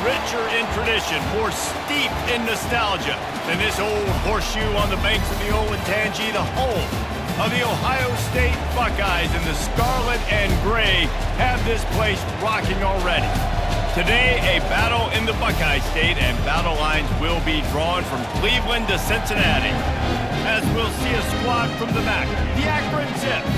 richer in tradition, more steeped in nostalgia than this old horseshoe on the banks of the Olentangy, the home of the Ohio State Buckeyes, and the scarlet and gray have this place rocking already. Today, a battle in the Buckeye State, and battle lines will be drawn from Cleveland to Cincinnati, as we'll see a squad from the MAC, the Akron Zips,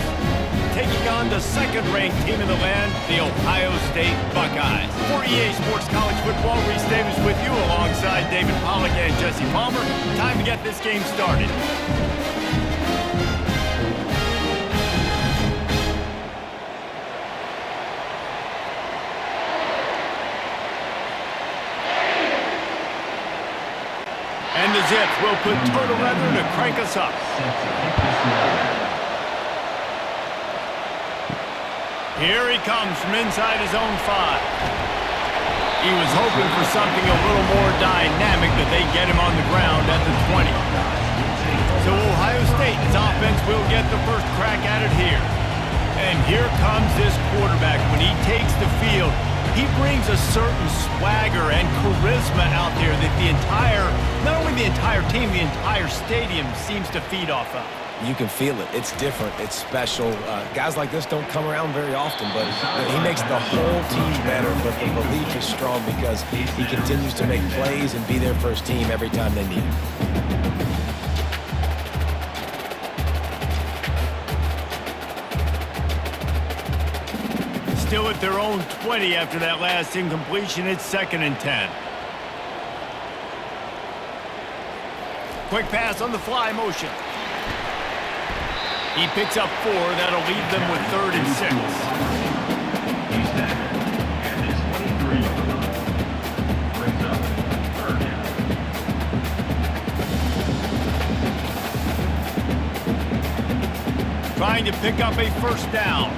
taking on the second-ranked team in the land, the Ohio State Buckeyes. For EA Sports College Football, Reese Davis with you alongside David Pollack and Jesse Palmer. Time to get this game started. And the Zips will put total leather to crank us up. Here he comes from inside his own 5. He was hoping for something a little more dynamic, but they get him on the ground at the 20. So Ohio State's offense will get the first crack at it here. And here comes this quarterback. When he takes the field, he brings a certain swagger and charisma out there that not only the entire team, the entire stadium seems to feed off of. You can feel it. It's different. It's special. Guys like this don't come around very often, but he makes the whole team better. But the belief is strong because he continues to make plays and be there for his team every time they need him. Still at their own 20 after that last incompletion. It's 2nd and 10. Quick pass on the fly motion. He picks up 4. That'll leave them with 3rd and 6. Trying to pick up a first down.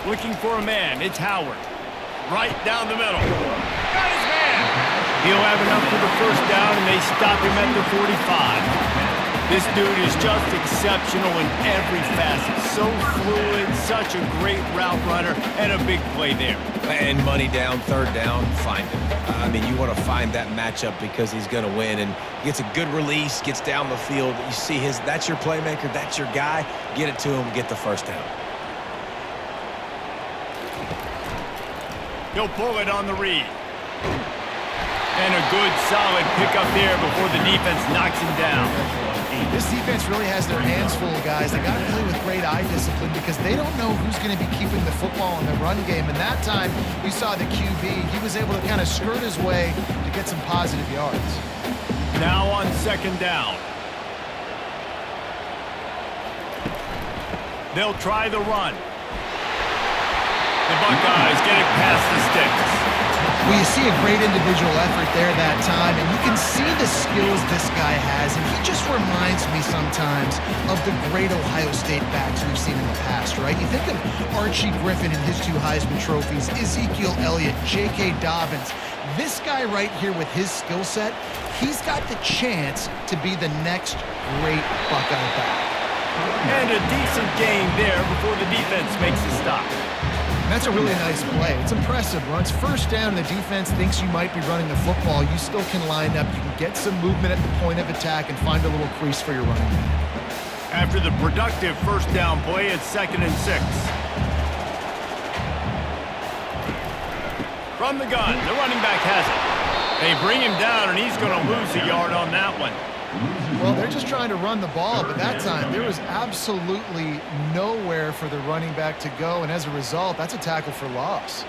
Looking for a man. It's Howard. Right down the middle. Got his man. He'll have enough for the first down, and they stop him at the 45. This dude is just exceptional in every facet. So fluid, such a great route runner, and a big play there. And money down, 3rd down, find him. I mean, you want to find that matchup because he's going to win, and gets a good release, gets down the field. You see that's your playmaker, that's your guy. Get it to him, get the first down. He'll pull it on the read. And a good, solid pickup there before the defense knocks him down. This defense really has their hands full, guys. They got to play with great eye discipline because they don't know who's going to be keeping the football in the run game. And that time, you saw the QB. He was able to kind of skirt his way to get some positive yards. Now on 2nd down. They'll try the run. The Buckeyes get it past the sticks. Well, you see a great individual effort there that time, and you can see the skills this guy has, and he just reminds me sometimes of the great Ohio State backs we've seen in the past, right? You think of Archie Griffin and his 2 Heisman trophies, Ezekiel Elliott, J.K. Dobbins. This guy right here with his skill set, he's got the chance to be the next great Buckeye back. And a decent gain there before the defense makes a stop. That's a really nice play. It's impressive. Once first down and the defense thinks you might be running the football, you still can line up. You can get some movement at the point of attack and find a little crease for your running back. After the productive first down play, it's 2nd and 6. From the gun, the running back has it. They bring him down, and he's going to lose a yard on that one. Well, they're just trying to run the ball, but that time there was absolutely nowhere for the running back to go, and as a result, that's a tackle for loss.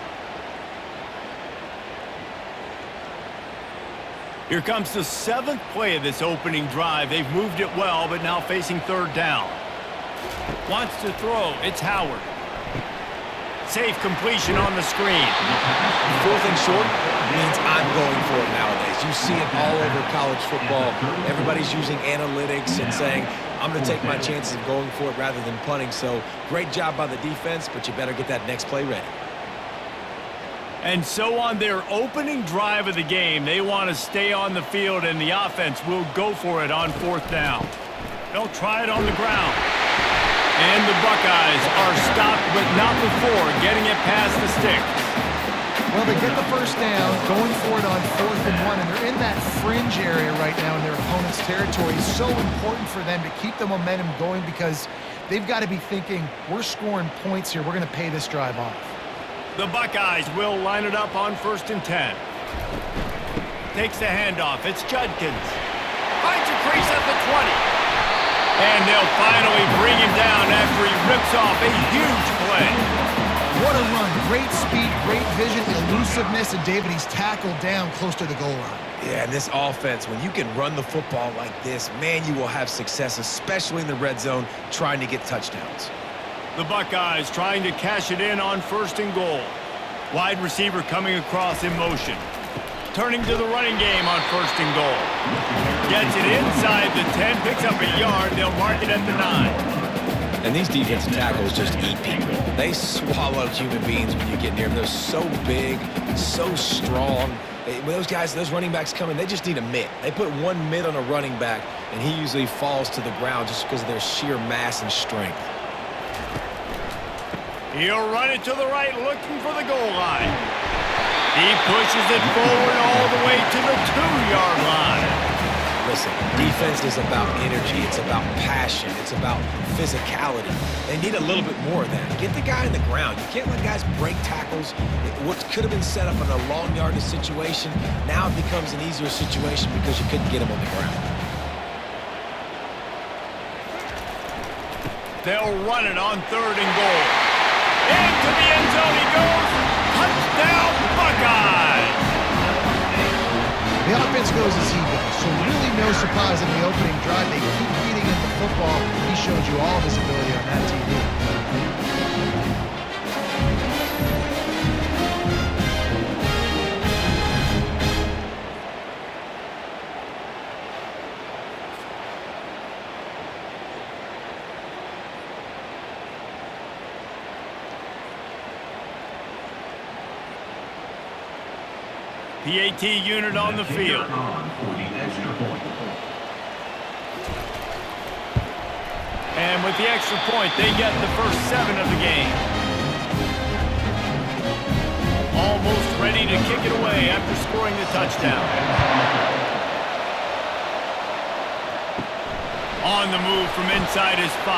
Here comes the 7th play of this opening drive. They've moved it well, but now facing 3rd down. Wants to throw. It's Howard. Safe completion on the screen. 4th and short means I'm going for it nowadays. You see it all over college football. Everybody's using analytics and saying, I'm going to take my chances of going for it rather than punting. So great job by the defense, but you better get that next play ready. And so on their opening drive of the game, they want to stay on the field, and the offense will go for it on 4th down. They'll try it on the ground. And the Buckeyes are stopped, but not before getting it past the sticks. Well, they get the first down, going for it on 4th and 1, and they're in that fringe area right now in their opponent's territory. It's so important for them to keep the momentum going because they've got to be thinking, we're scoring points here. We're going to pay this drive off. The Buckeyes will line it up on 1st and 10. Takes the handoff. It's Judkins. Finds a crease at the 20. And they'll finally bring him down after he rips off a huge play. What a run. Great speed, great vision, elusiveness, and David, he's tackled down close to the goal line. Yeah, and this offense, when you can run the football like this, man, you will have success, especially in the red zone, trying to get touchdowns. The Buckeyes trying to cash it in on 1st and goal. Wide receiver coming across in motion. Turning to the running game on 1st and goal. Gets it inside the 10, picks up a yard. They'll mark it at the 9. And these defensive tackles just eat people. They swallow human beings when you get near them. They're so big, so strong. When those guys, those running backs come in, they just need a mitt. They put one mitt on a running back, and he usually falls to the ground just because of their sheer mass and strength. He'll run it to the right, looking for the goal line. He pushes it forward all the way to the 2-yard line. Listen, defense is about energy. It's about passion. It's about physicality. They need a little bit more of that. Get the guy in the ground. You can't let guys break tackles. What could have been set up in a long yardage situation, now it becomes an easier situation because you couldn't get him on the ground. They'll run it on 3rd and goal. Into the end zone he goes. Touchdown, Buckeyes! The offense goes as he goes, so really no surprise in the opening drive. They keep feeding him the football. He showed you all of his ability on that TV. PAT unit on the field. And with the extra point, they get the first 7 of the game. Almost ready to kick it away after scoring the touchdown. On the move from inside his 5.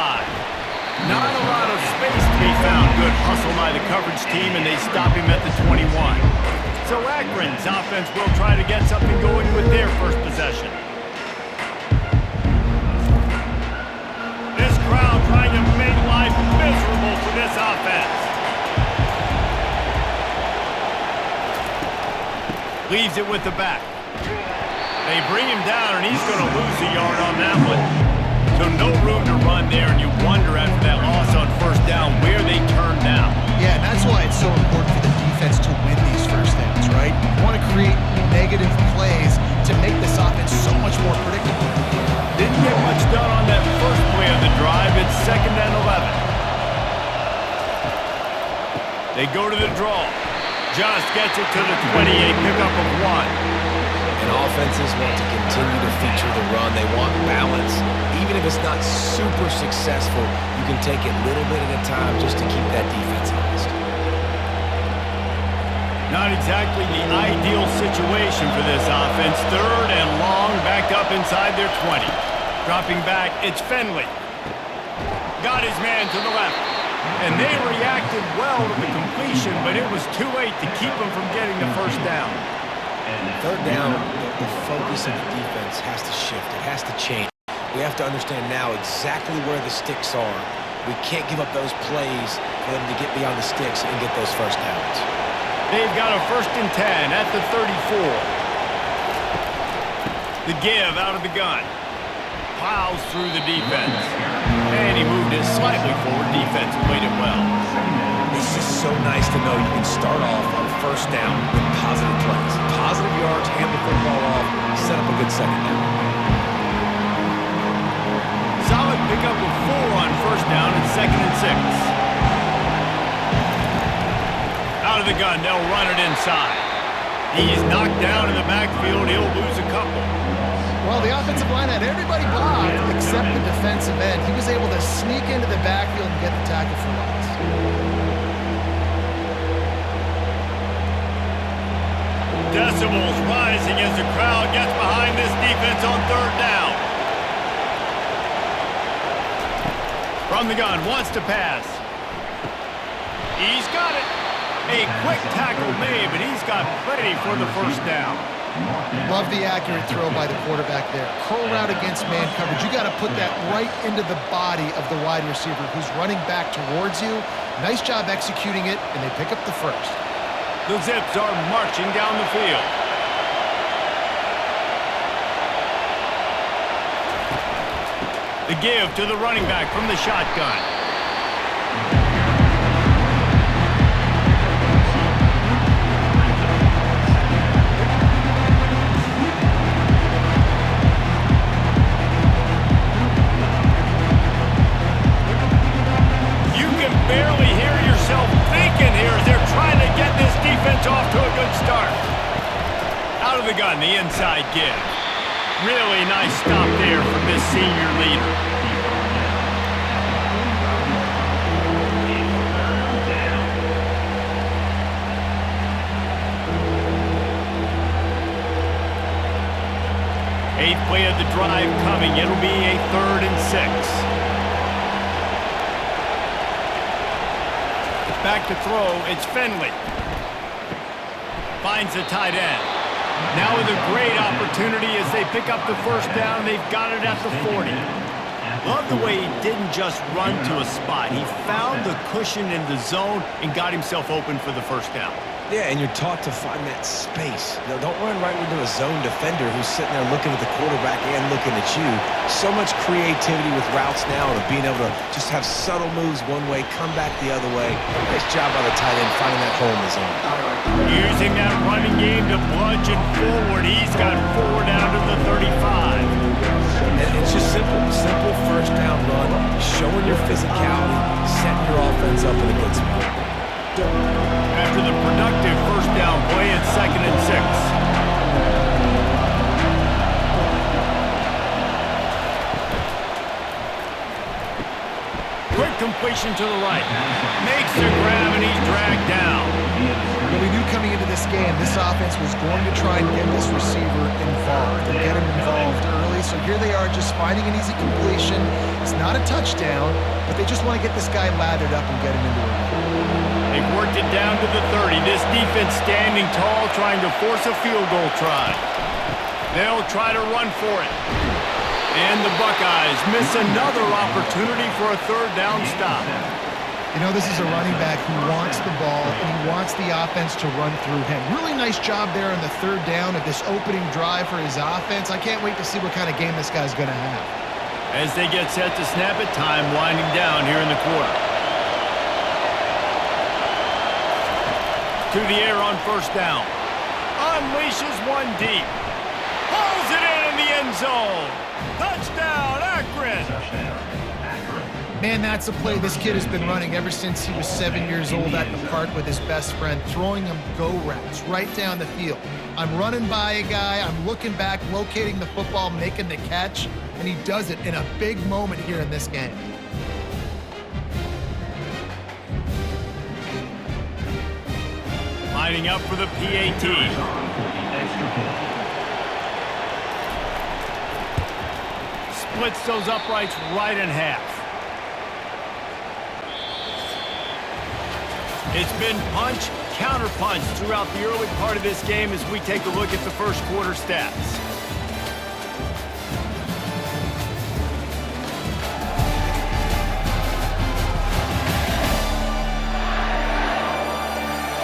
Not a lot of space to be found. Good hustle by the coverage team, and they stop him at the 21. So Akron's offense will try to get something going with their first possession. This crowd trying to make life miserable for this offense. Leaves it with the back. They bring him down, and he's going to lose a yard on that one. So no room to run there, and you wonder after that loss on 1st down where they turn now. Yeah, and that's why it's so important for the defense to win these first downs, right? You want to create negative plays to make this offense so much more predictable. Didn't get much done on that first play of the drive. It's 2nd and 11. They go to the draw. Just gets it to the 28, pickup of 1. And offenses want to continue to feature the run. They want balance. Even if it's not super successful, you can take it little bit at a time just to keep that defense honest. Not exactly the ideal situation for this offense. 3rd and long, backed up inside their 20. Dropping back, it's Finley. Got his man to the left. And they reacted well to the completion, but it was too late to keep them from getting the first down. 3rd down, the focus of the defense has to shift. It has to change. We have to understand now exactly where the sticks are. We can't give up those plays for them to get beyond the sticks and get those first downs. They've got a 1st and 10 at the 34. The give out of the gun. Plows through the defense. And he moved it slightly forward. Defense played it well. It's just so nice to know you can start off on 1st down with positive plays. Positive yards, hand the football off, set up a good 2nd down. Solid pickup of 4 on 1st down and 2nd and 6. Out of the gun, they'll run it inside. He's knocked down in the backfield. He'll lose a couple. Well, the offensive line had everybody blocked except the defensive end. He was able to sneak into the backfield and get the tackle for loss. Decibels rising as the crowd gets behind this defense on third down. From the gun, wants to pass. He's got it. A quick tackle made, but he's got plenty for the first down. Love the accurate throw by the quarterback there. Curl route against man coverage. You got to put that right into the body of the wide receiver who's running back towards you. Nice job executing it, and they pick up the first. The Zips are marching down the field. The give to the running back from the shotgun. You can barely hear yourself thinking here as they're trying to get this defense off to a good start. Out of the gun, the inside give. Really nice stop there from this senior leader. Eighth play of the drive coming. It'll be a 3rd and 6. Back to throw, it's Finley. Finds the tight end. Now with a great opportunity as they pick up the first down. They've got it at the 40. Love the way he didn't just run to a spot. He found the cushion in the zone and got himself open for the first down. Yeah, and you're taught to find that space. You know, don't run right into a zone defender who's sitting there looking at the quarterback and looking at you. So much creativity with routes now and being able to just have subtle moves one way, come back the other way. Nice job by the tight end finding that hole in the zone. Using that running game to bludgeon forward. He's got 4 down to the 35. And it's just simple first down run, showing your physicality, setting your offense up in a good spot. After the productive first down play, it's 2nd and 6. Quick completion to the right. Makes the grab and he's dragged down. Well, we knew coming into this game, this offense was going to try and get this receiver involved and get him involved early. So here they are just finding an easy completion. It's not a touchdown, but they just want to get this guy lathered up and get him into a run. They've worked it down to the 30. This defense standing tall, trying to force a field goal try. They'll try to run for it. And the Buckeyes miss another opportunity for a 3rd down stop. You know, this is a running back who wants the ball, and he wants the offense to run through him. Really nice job there on the 3rd down of this opening drive for his offense. I can't wait to see what kind of game this guy's going to have. As they get set to snap it, time winding down here in the quarter. To the air on first down. Unleashes one deep. Pulls it in the end zone. Touchdown, Akron. Man, that's a play this kid has been running ever since he was 7 years old at the park with his best friend, throwing him go routes right down the field. I'm running by a guy, I'm looking back, locating the football, making the catch, and he does it in a big moment here in this game. Lining up for the PAT. Splits those uprights right in half. It's been punch, counter punch throughout the early part of this game as we take a look at the first quarter stats.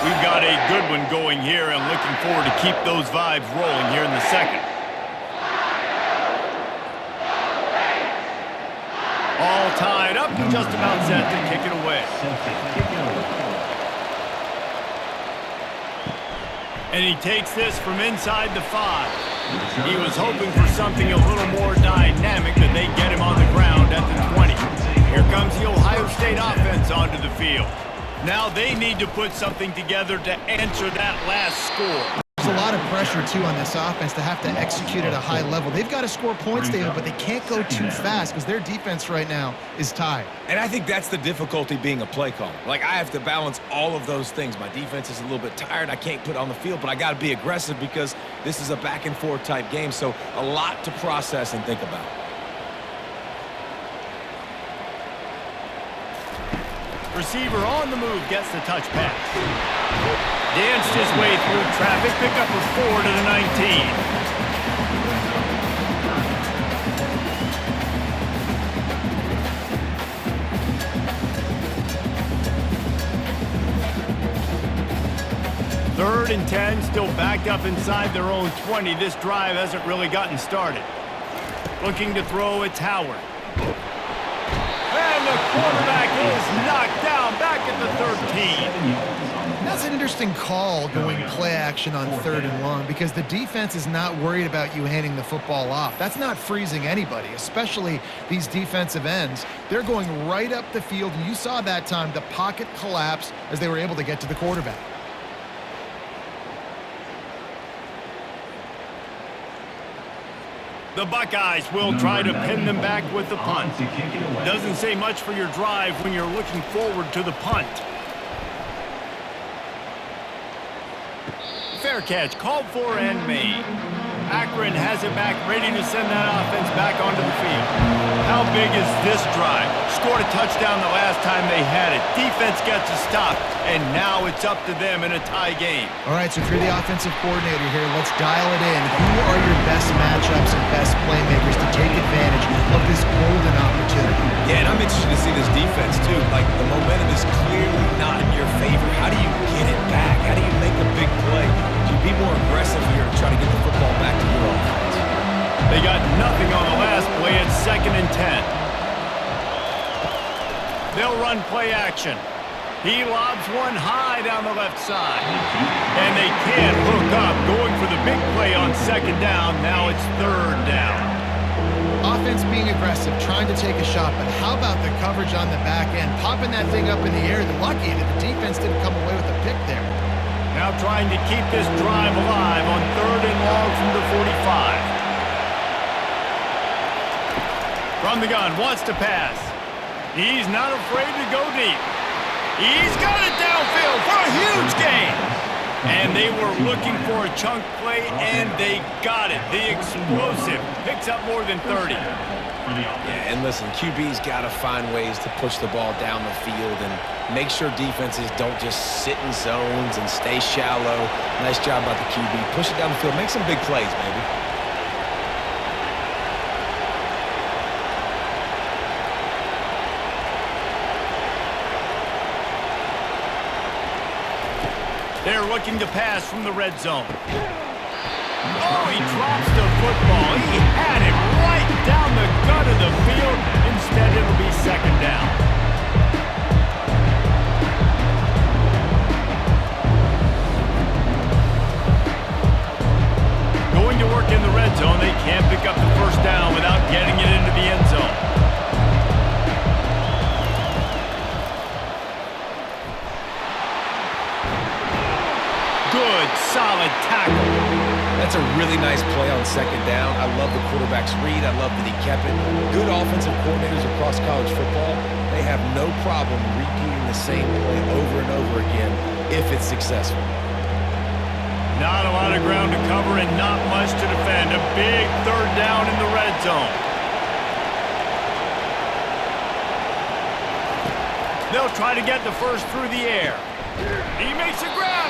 We've got a good one going here and looking forward to keep those vibes rolling here in the second. All tied up and just about set to kick it away. And he takes this from inside the 5. He was hoping for something a little more dynamic, that they get him on the ground at the 20. Here comes the Ohio State offense onto the field. Now they need to put something together to answer that last score. a lot of pressure, too, on this offense to have to execute at a high level. They've got to score points, David, but they can't go too fast because their defense right now is tired. And I think that's the difficulty being a play caller. Like, I have to balance all of those things. My defense is a little bit tired. I can't put on the field, but I got to be aggressive because this is a back-and-forth type game, so a lot to process and think about. Receiver on the move gets the touch pass. Danced his way through traffic, pick up a 4 to the 19. Third and 10, still backed up inside their own 20. This drive hasn't really gotten started. Looking to throw, it's Howard. And the quarterback is knocked down back at the 13. That's an interesting call going play action on 3rd and long because the defense is not worried about you handing the football off. That's not freezing anybody, especially these defensive ends. They're going right up the field, and you saw that time the pocket collapse as they were able to get to the quarterback. The Buckeyes will try to pin them back with the punt. Doesn't say much for your drive when you're looking forward to the punt. Fair catch, called for and made. Akron has it back, ready to send that offense back onto the field. How big is this drive? Scored a touchdown the last time they had it. Defense gets a stop, and now it's up to them in a tie game. All right, so if you're the offensive coordinator here, let's dial it in. Who are your best matchups and best playmakers to take advantage of this golden opportunity? Yeah, and I'm interested to see this defense, too. Like, the momentum is clearly not in your favor. How do you get it back? How do you make a big play? Do you be more aggressive here and try to get the football back to your offense? They got nothing on the last play at 2nd and 10. They'll run play action. He lobs one high down the left side. And they can't hook up, going for the big play on 2nd down. Now it's 3rd down. Offense being aggressive, trying to take a shot, but how about the coverage on the back end? Popping that thing up in the air. They're lucky that the defense didn't come away with a pick there. Now trying to keep this drive alive on 3rd and long from the 45. From the gun, wants to pass. He's not afraid to go deep. He's got it downfield for a huge gain. And they were looking for a chunk play, and they got it. The explosive picks up more than 30. Yeah, and listen, QB's got to find ways to push the ball down the field and make sure defenses don't just sit in zones and stay shallow. Nice job by the QB. Push it down the field. Make some big plays, baby. They're looking to pass from the red zone. Oh, he drops the football. He had it right down the gut of the field. Instead, it'll be 2nd down. Going to work in the red zone. They can't pick up the 1st down without getting it into the end zone. Good, solid tackle. That's a really nice play on 2nd down. I love the quarterback's read. I love that he kept it. Good offensive coordinators across college football, they have no problem repeating the same play over and over again if it's successful. Not a lot of ground to cover and not much to defend. A big 3rd down in the red zone. They'll try to get the first through the air. He makes a grab.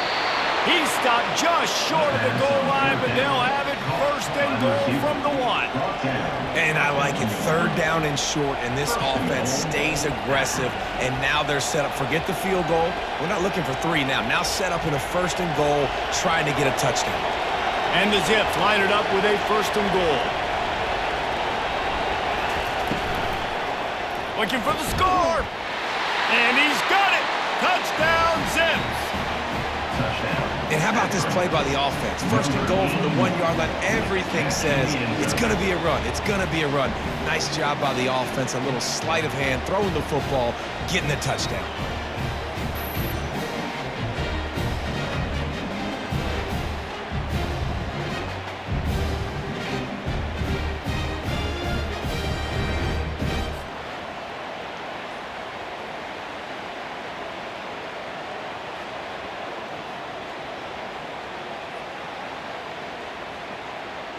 He stopped just short of the goal line, but they'll have it 1st and goal from the 1. And I like it. 3rd down and short, and this offense stays aggressive, and now they're set up. Forget the field goal. We're not looking for 3 now. Now set up in a 1st and goal, trying to get a touchdown. And the Zips line it up with a 1st and goal. Looking for the score. And he's got it. Touchdown, Zips. And how about this play by the offense? 1st and goal from the 1-yard line. Everything says it's going to be a run. It's going to be a run. Nice job by the offense. A little sleight of hand, throwing the football, getting the touchdown.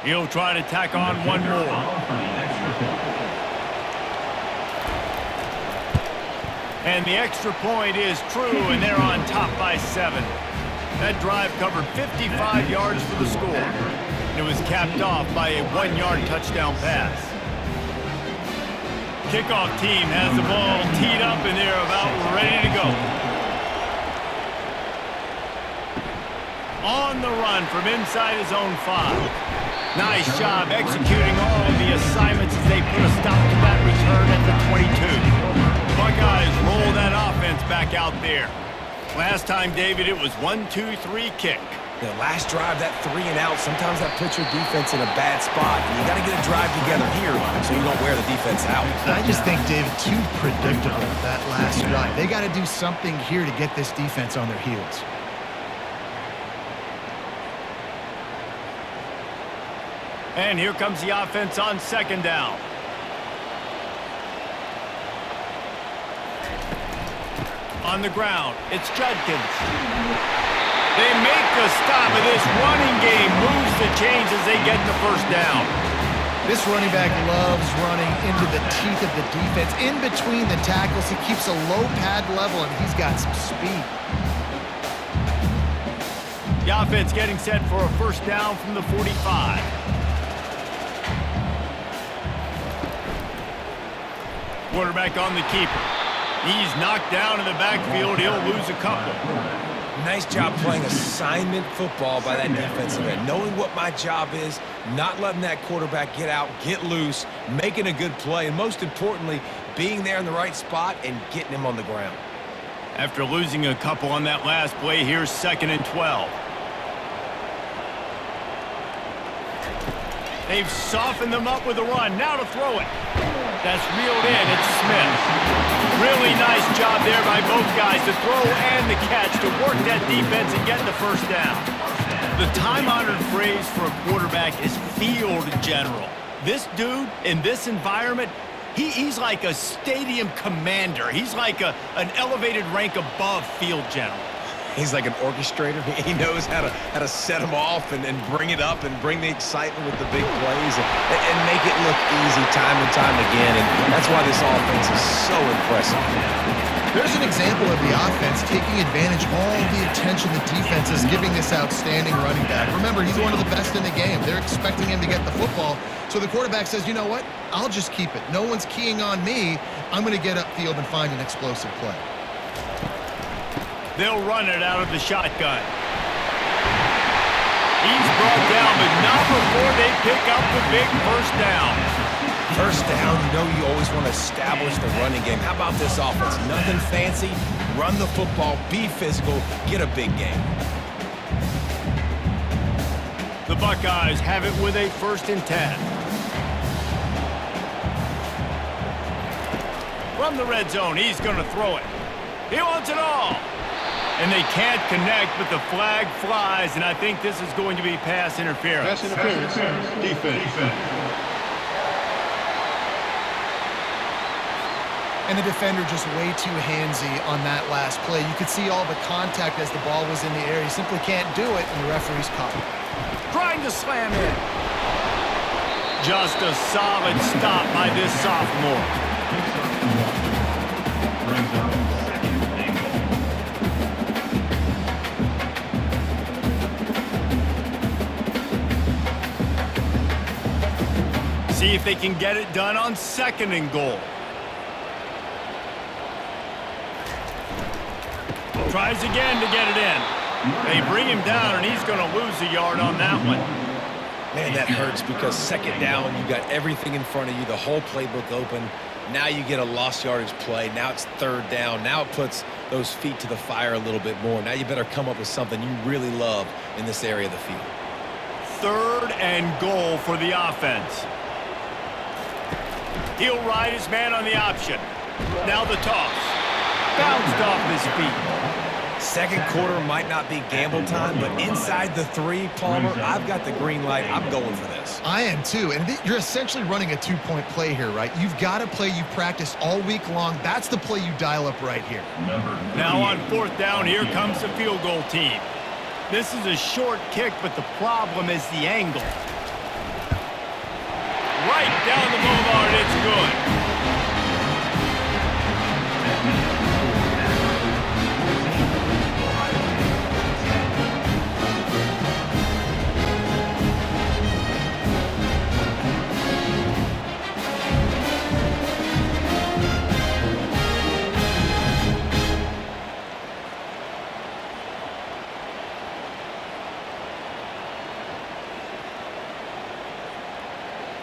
He'll try to tack on one more. And the extra point is true, and they're on top by 7. That drive covered 55 yards for the score. It was capped off by a 1-yard touchdown pass. Kickoff team has the ball teed up, and they're about ready to go. On the run from inside his own 5. Nice job executing all of the assignments as they put a stop to that return at the 22. Buckeyes roll that offense back out there. Last time, David, it was 1-2-3 kick. The last drive, that 3 and out, sometimes that puts your defense in a bad spot. And you got to get a drive together here so you don't wear the defense out. I just think, David, too predictable, that last drive. They got to do something here to get this defense on their heels. And here comes the offense on 2nd down. On the ground, it's Judkins. They make the stop, and this running game moves the chains as they get the 1st down. This running back loves running into the teeth of the defense. In between the tackles, he keeps a low pad level, and he's got some speed. The offense getting set for a 1st down from the 45. Quarterback on the keeper. He's knocked down in the backfield. He'll lose a couple. Nice job playing assignment football by that defensive end. Knowing what my job is, not letting that quarterback get out, get loose, making a good play, and most importantly, being there in the right spot and getting him on the ground. After losing a couple on that last play, here's 2nd and 12. They've softened them up with a run. Now to throw it. That's reeled in. It's Smith. Really nice job there by both guys to throw and the catch to work that defense and get the 1st down. The time-honored phrase for a quarterback is field general. This dude in this environment, he's like a stadium commander. He's like an elevated rank above field general. He's like an orchestrator. He knows how to set them off and bring it up and bring the excitement with the big plays and make it look easy time and time again. And that's why this offense is so impressive. There's an example of the offense taking advantage of all the attention the defense is giving this outstanding running back. Remember, he's one of the best in the game. They're expecting him to get the football. So the quarterback says, you know what? I'll just keep it. No one's keying on me. I'm going to get upfield and find an explosive play. They'll run it out of the shotgun. He's brought down, but not before they pick up the big 1st down. 1st down, you know you always want to establish the running game. How about this offense? Nothing fancy. Run the football, be physical, get a big game. The Buckeyes have it with a 1st and 10. From the red zone, he's going to throw it. He wants it all. And they can't connect, but the flag flies, and I think this is going to be pass interference. Pass interference. Defense. And the defender just way too handsy on that last play. You could see all the contact as the ball was in the air. He simply can't do it, and the referee's caught him. Trying to slam in. Just a solid stop by this sophomore. See if they can get it done on 2nd and goal. Tries again to get it in. They bring him down, and he's going to lose a yard on that one. Man, that hurts because 2nd down, you got everything in front of you, the whole playbook open. Now you get a lost yardage play. Now it's 3rd down. Now it puts those feet to the fire a little bit more. Now you better come up with something you really love in this area of the field. 3rd and goal for the offense. He'll ride his man on the option. Now the toss. Bounced off his feet. 2nd quarter might not be gamble time, but inside the 3, Palmer, I've got the green light. I'm going for this. I am too, and you're essentially running a 2-point play here, right? You've got a play you've practiced all week long. That's the play you dial up right here. Now on 4th down, here comes the field goal team. This is a short kick, but the problem is the angle. Right down the boulevard, it's good.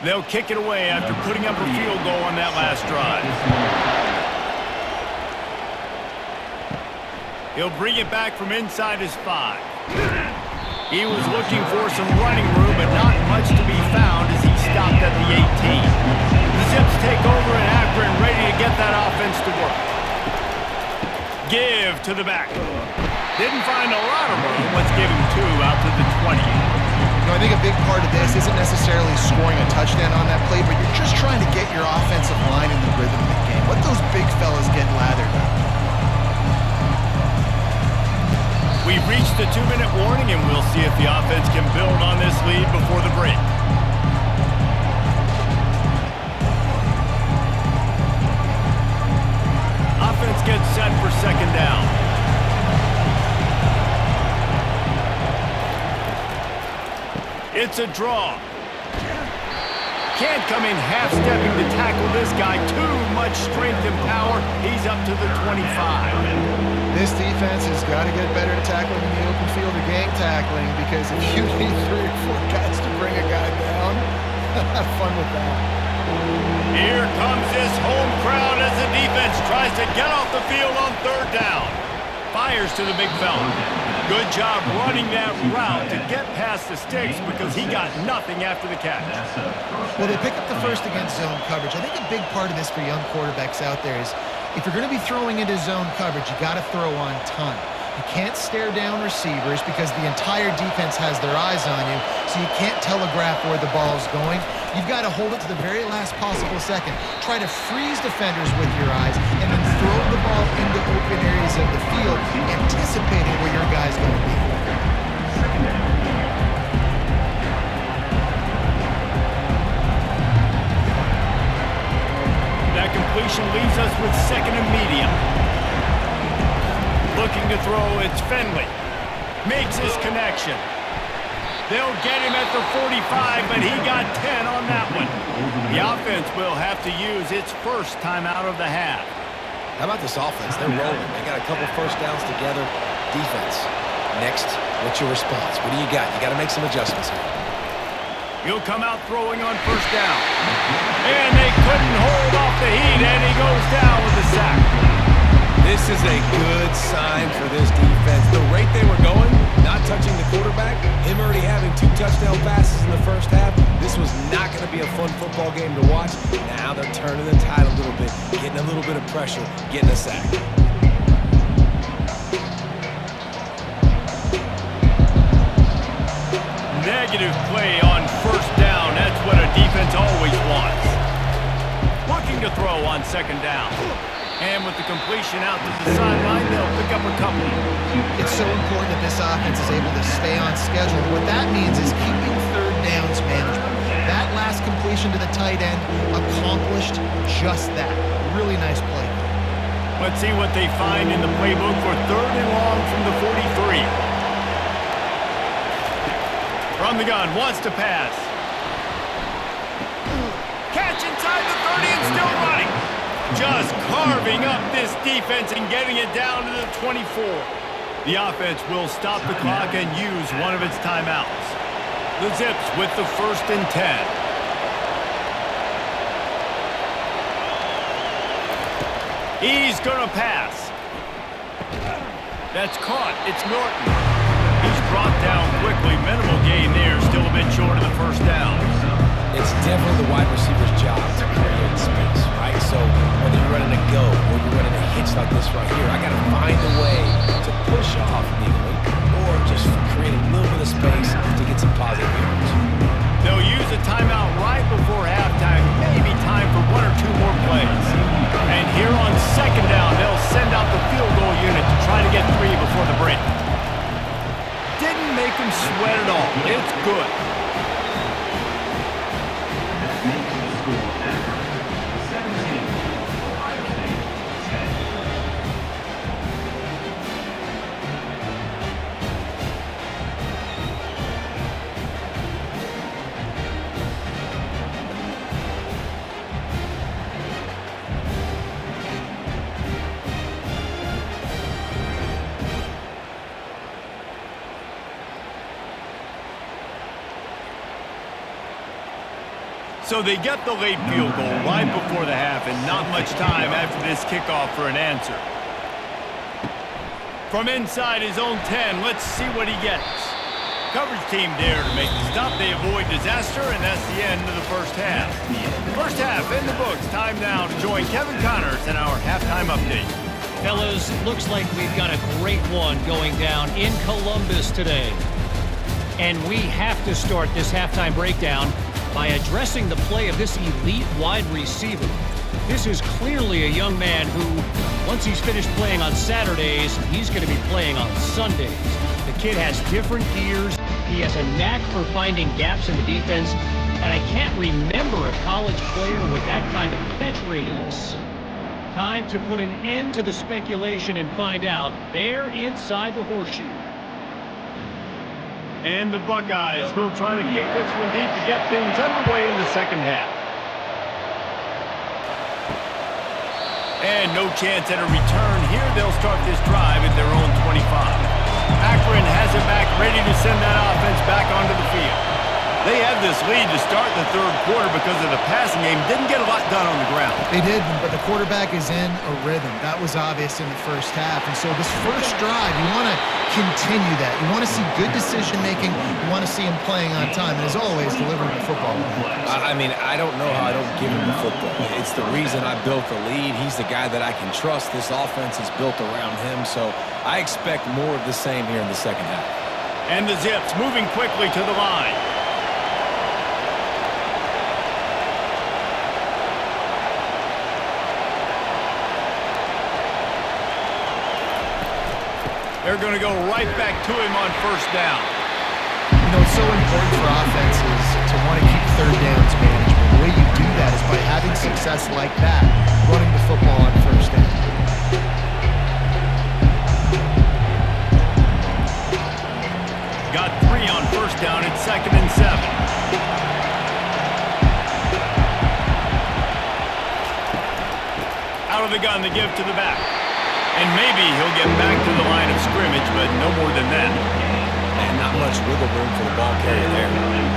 They'll kick it away after putting up a field goal on that last drive. He'll bring it back from inside his 5. He was looking for some running room, but not much to be found as he stopped at the 18. The Zips take over in Akron, ready to get that offense to work. Give to the back. Didn't find a lot of room. Let's give him 2 out to the 20. I think a big part of this isn't necessarily scoring a touchdown on that play, but you're just trying to get your offensive line in the rhythm of the game. Let those big fellas get lathered up. We've reached the 2-minute warning, and we'll see if the offense can build on this lead before the break. Offense gets set for second down. It's a draw. Can't come in half-stepping to tackle this guy. Too much strength and power. He's up to the 25. This defense has got to get better at tackling in the open field or gang tackling, because if you need 3 or 4 guys to bring a guy down, have fun with that. Here comes this home crowd as the defense tries to get off the field on 3rd down. Fires to the big fella. Good job running that route to get past the sticks because he got nothing after the catch. Well, they pick up the first against zone coverage. I think a big part of this for young quarterbacks out there is if you're going to be throwing into zone coverage, you got to throw on time. You can't stare down receivers because the entire defense has their eyes on you, so you can't telegraph where the ball's going. You've got to hold it to the very last possible second. Try to freeze defenders with your eyes and then throw the ball into open areas of the field, anticipating where your guy's going to be. That completion leaves us with 2nd and medium. Looking to throw, it's Finley. Makes his connection. They'll get him at the 45, but he got 10 on that one. The offense will have to use its first timeout of the half. How about this offense? They're rolling. They got a couple first downs together. Defense. Next, what's your response? What do you got? You got to make some adjustments here. He'll come out throwing on 1st down. And they couldn't hold off the heat, and he goes down with the sack. This is a good sign for this defense. The rate they were going, not touching the quarterback, him already having 2 touchdown passes in the first half, this was not going to be a fun football game to watch. Now they're turning the tide a little bit, getting a little bit of pressure, getting a sack. Negative play on 1st down. That's what a defense always wants. Looking to throw on 2nd down. And with the completion out to the sideline, they'll pick up a couple. It's so important that this offense is able to stay on schedule. What that means is keeping 3rd downs manageable. That last completion to the tight end accomplished just that. Really nice play. Let's see what they find in the playbook for 3rd and long from the 43. From the gun, wants to pass. Catch inside the 30 and still running. Just carving up this defense and getting it down to the 24. The offense will stop the clock and use one of its timeouts. The Zips with the 1st and 10. He's gonna pass. That's caught. It's Norton. He's brought down quickly. Minimal gain there. Still a bit short of the 1st down. It's definitely the wide receiver's job to create space, right? So whether you're running a go or you're running a hitch like this right here, I got to find a way to push off neatly or just create a little bit of space to get some positive yards. They'll use a timeout right before halftime. Maybe time for 1 or 2 more plays. And here on 2nd down, they'll send out the field goal unit to try to get 3 before the break. Didn't make them sweat at all. It's good. So they get the late field goal right before the half and not much time after this kickoff for an answer. From inside his own 10, let's see what he gets. Coverage team there to make the stop. They avoid disaster, and that's the end of the first half. First half in the books. Time now to join Kevin Connors in our halftime update. Fellas, looks like we've got a great one going down in Columbus today. And we have to start this halftime breakdown by addressing the play of this elite wide receiver. This is clearly a young man who, once he's finished playing on Saturdays, he's going to be playing on Sundays. The kid has different gears. He has a knack for finding gaps in the defense, and I can't remember a college player with that kind of catch radius. Time to put an end to the speculation and find out. They're inside the horseshoe. And the Buckeyes will try to kick this one deep to get things underway in the second half. And no chance at a return here. They'll start this drive at their own 25. Akron has it back, ready to send that offense back onto the field. They had this lead to start the third quarter because of the passing game. Didn't get a lot done on the ground. They did, but the quarterback is in a rhythm. That was obvious in the first half. And so this first drive, you want to continue that. You want to see good decision-making. You want to see him playing on time. And as always, delivering the football. I mean, I don't know how I don't give him the football. It's the reason I built the lead. He's the guy that I can trust. This offense is built around him. So I expect more of the same here in the second half. And the Zips moving quickly to the line. They're going to go right back to him on first down. You know, it's so important for offenses to want to keep third downs management. The way you do that is by having success like that, running the football on first down. Got 3 on first down. It's 2nd and 7. Out of the gun to give to the back. And maybe he'll get back to the line of scrimmage, but no more than that. And not much wiggle room for the ball carrier there.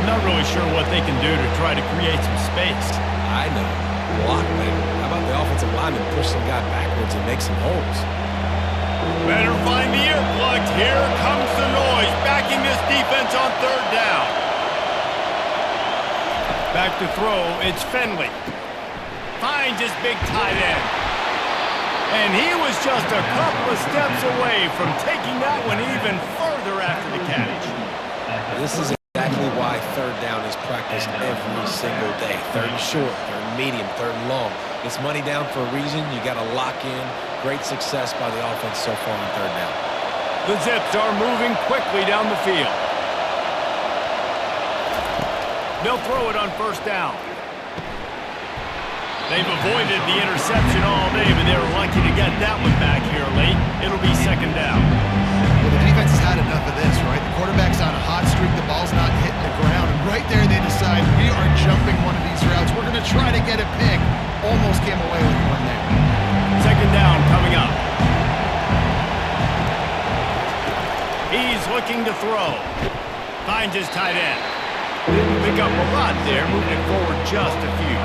Not really sure what they can do to try to create some space. I know. Block better. How about the offensive lineman push some guy backwards and make some holes? Better find the earplugs. Here comes the noise, backing this defense on third down. Back to throw, it's Finley. Finds his big tight end. And he was just a couple of steps away from taking that one even further after the catch. This is exactly why third down is practiced every single day. Third and short, third and medium, third and long. It's money down for a reason. You got to lock in. Great success by the offense so far on third down. The Zips are moving quickly down the field. They'll throw it on first down. They've avoided the interception all day, but they were lucky to get that one back here late. It'll be second down. Well, the defense has had enough of this, right? The quarterback's on a hot streak. The ball's not hitting the ground. And right there, they decide, we are jumping one of these routes. We're going to try to get a pick. Almost came away with one there. Second down coming up. He's looking to throw. Finds his tight end. Didn't pick up a lot there, moving it forward just a few.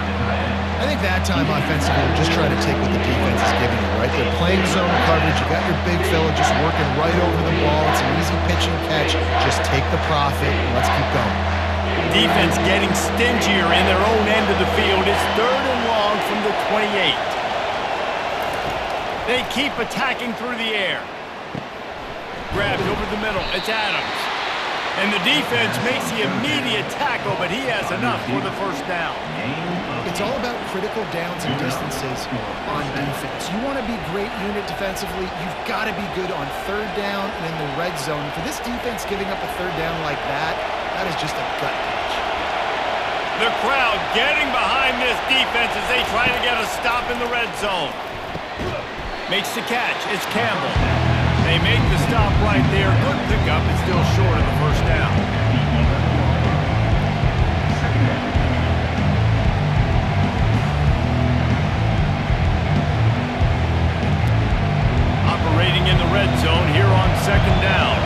I think that time offensively, just try to take what the defense is giving you, right? They're playing zone coverage. You got your big fella just working right over the ball. It's an easy pitch and catch. Just take the profit and let's keep going. Defense getting stingier in their own end of the field. It's third and long from the 28. They keep attacking through the air. Grabbed over the middle. It's Adams. And the defense makes the immediate tackle, but he has enough for the first down. It's all about critical downs and distances on defense. You want to be great unit defensively, you've got to be good on third down and in the red zone. For this defense giving up a third down like that, that is just a gut punch. The crowd getting behind this defense as they try to get a stop in the red zone. Makes the catch. It's Campbell. They make the stop right there. Good pickup. It's still short of the first down. Operating in the red zone here on second down.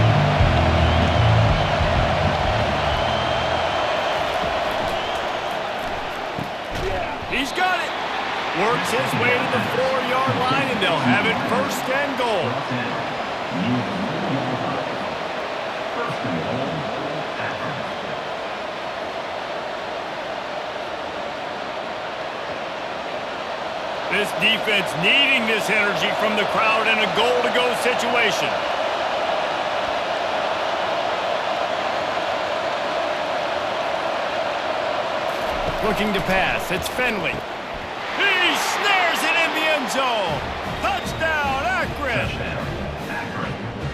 defense needing this energy from the crowd in a goal-to-go situation. Looking to pass. It's Finley. He snares it in the end zone. Touchdown, Akron.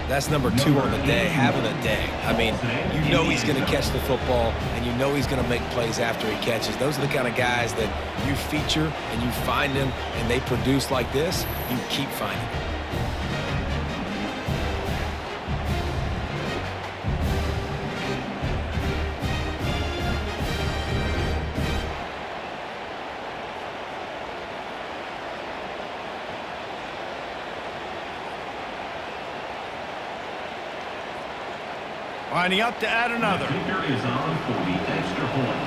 That's number 2 on the day, having a day. I mean, you know he's going to catch the football, and you know he's going to make plays after he catches. Those are the kind of guys that you feature and you find them, and they produce like this, you keep finding them. Lining up to add another. Kicker is on for the extra point.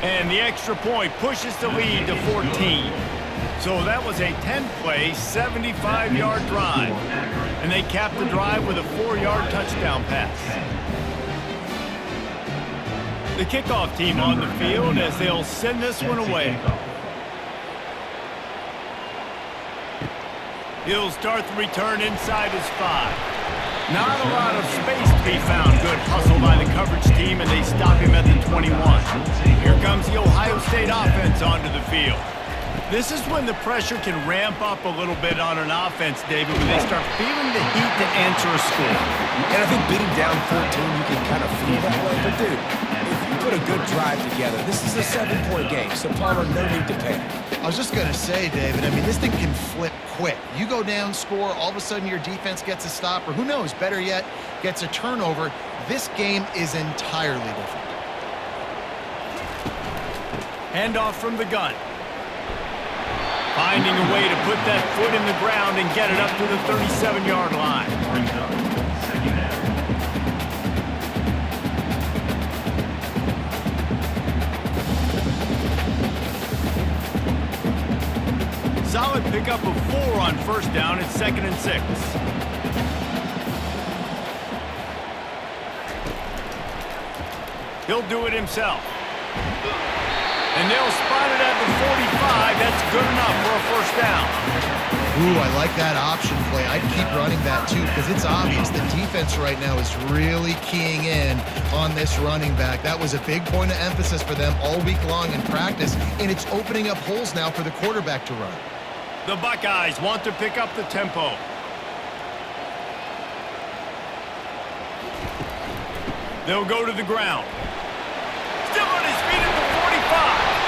And the extra point pushes the lead to 14. So that was a 10-play, 75-yard drive. And they capped the drive with a 4-yard touchdown pass. The kickoff team on the field as they'll send this one away. He'll start the return inside his 5. Not a lot of space to be found. Good hustle by the coverage team, and they stop him at the 21. Here comes the Ohio State offense onto the field. This is when the pressure can ramp up a little bit on an offense, David, when they start feeling the heat to answer a score. And I think beating down 14, you can kind of feel that way. But, dude, if you put a good drive together, this is a 7-point game, so Palmer, no need to panic. I was just going to say, David, I mean, this thing can flip quick. You go down, score, all of a sudden your defense gets a stop, or who knows, better yet, gets a turnover. This game is entirely different. Handoff from the gun. Finding a way to put that foot in the ground and get it up to the 37-yard line. Solid pickup of 4 on first down. It's 2nd and 6. He'll do it himself. And they'll spot it at the 45. That's good enough for a first down. Ooh, I like that option play. I'd keep running that too because it's obvious the defense right now is really keying in on this running back. That was a big point of emphasis for them all week long in practice, and it's opening up holes now for the quarterback to run. The Buckeyes want to pick up the tempo. They'll go to the ground. Still on his feet at the 45.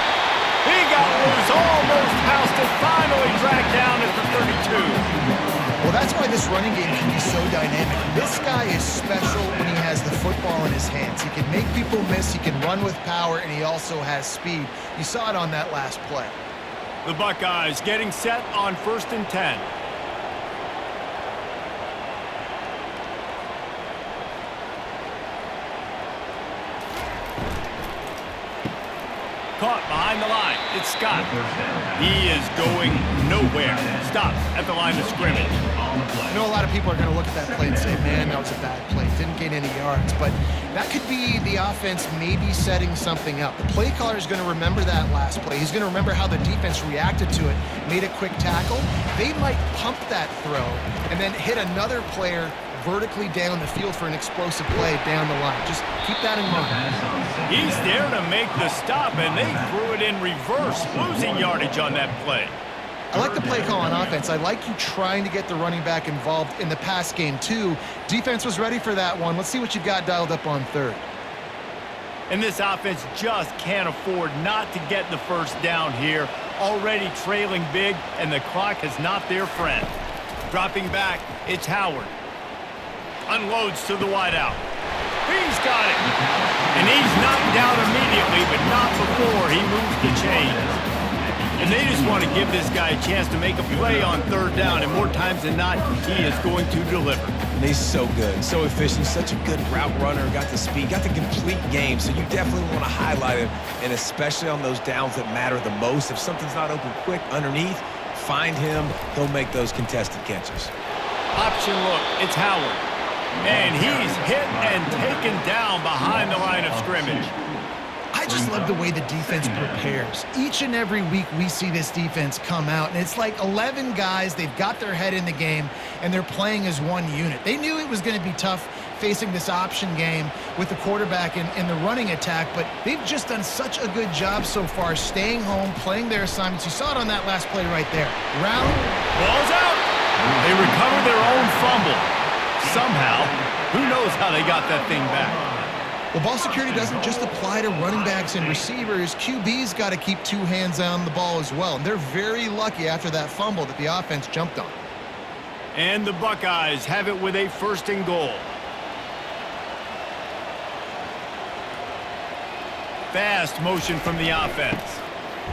He got loose, almost housed it, finally dragged down at the 32. Well, that's why this running game can be so dynamic. This guy is special when he has the football in his hands. He can make people miss, he can run with power, and he also has speed. You saw it on that last play. The Buckeyes getting set on 1st and 10. Caught behind the line. It's Scott. He is going nowhere. Stop at the line of scrimmage. I know a lot of people are going to look at that play and say, man, that was a bad play. Didn't gain any yards. But that could be the offense maybe setting something up. The play caller is going to remember that last play. He's going to remember how the defense reacted to it, made a quick tackle. They might pump that throw and then hit another player vertically down the field for an explosive play down the line. Just keep that in mind. He's there to make the stop, and they threw it in reverse, losing yardage on that play. I like the play call on offense. I like you trying to get the running back involved in the pass game, too. Defense was ready for that one. Let's see what you've got dialed up on 3rd. And this offense just can't afford not to get the first down here. Already trailing big, and the clock is not their friend. Dropping back, it's Howard. Unloads to the wideout. He's got it. And he's knocked down immediately, but not before he moves the chains. And they just want to give this guy a chance to make a play on 3rd down, and more times than not, he is going to deliver. And he's so good, so efficient, such a good route runner, got the speed, got the complete game, so you definitely want to highlight him, and especially on those downs that matter the most. If something's not open quick underneath, find him. He'll make those contested catches. Option look, it's Howard. And he's hit and taken down behind the line of scrimmage. I I just love the way the defense prepares. Each and every week we see this defense come out, and it's like 11 guys, they've got their head in the game, and they're playing as one unit. They knew it was going to be tough facing this option game with the quarterback in the running attack, but they've just done such a good job so far staying home, playing their assignments. You saw it on that last play right there. Ball's out. They recovered their own fumble. Somehow, who knows how they got that thing back. Well, ball security doesn't just apply to running backs and receivers. QB's got to keep two hands on the ball as well. And they're very lucky after that fumble that the offense jumped on. And the Buckeyes have it with a 1st and goal. Fast motion from the offense